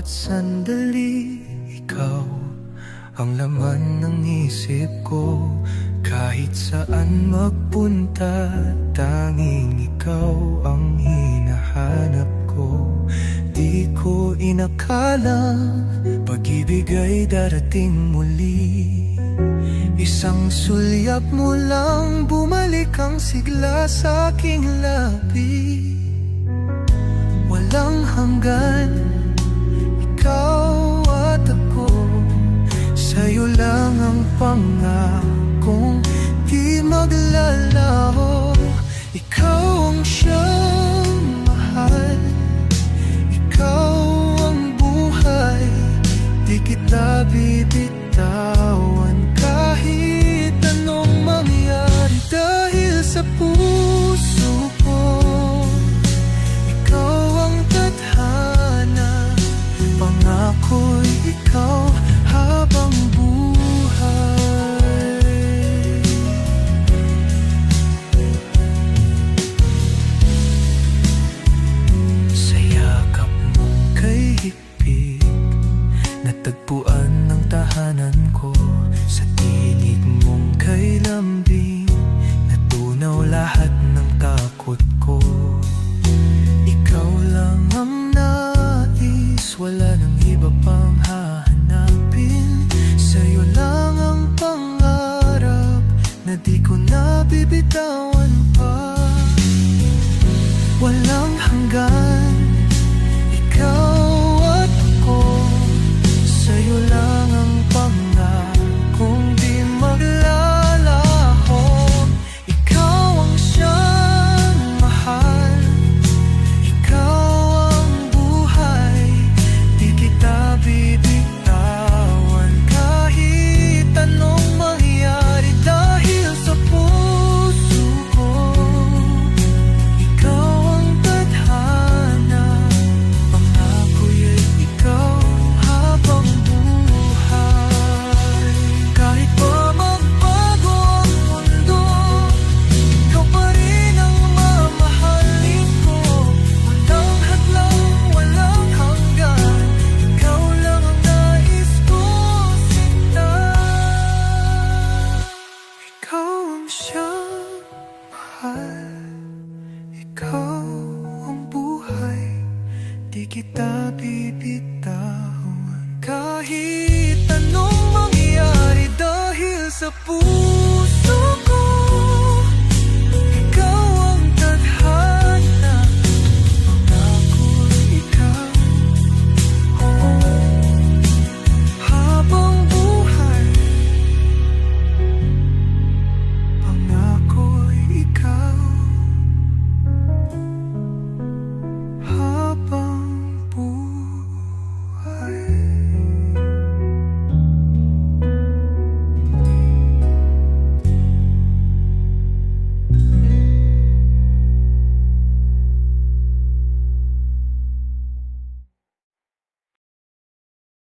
bawat sandali, ikaw ang laman ng isip ko. Kahit saan magpunta, tanging ikaw ang hinahanap ko. Di ko inakala pag-ibig ay darating muli. Isang sulyap mo lang, bumalik ang sigla sa aking labi. Walang hanggan, ikaw at ako. Sa'yo lang ang pangakong di maglalaho. Ikaw ang siyang mahal, ikaw ang buhay. Di kita bibitawan kahit anong mangyari. Dahil sa puso ko, ikaw ang tadhana. Pangako'y ikaw habang buhay. Sa yakap mong kay higpit, natagpuan ng tahanan ko. Sa tinig mong kay lambing, natunaw lahat ng takot ko. Ikaw lang ang nais, wala nang iba pang hahanapin. Sa'yo lang ang pangarap na di ko nabibitawan pa. Walang hanggan, ikaw at ako. Sa'yo lang ang pangakong di maglalaho. Ikaw ang siyang mahal, ikaw ang buhay. Di kita bibitawan kahit anong mangyari. Dahil sa puso ko, ikaw ang tadhana. Pangako'y ikaw habang buhay. Kahit pa magbago ang mundo, ikaw pa rin ang mamahalin ko. Walang hadlang, walang hanggan, ikaw lang ang nais ko sinta. Ikaw ang siyang mahal, ikaw ang buhay. Di kita bibitawan kahit anong mangyari. Dahil sa puso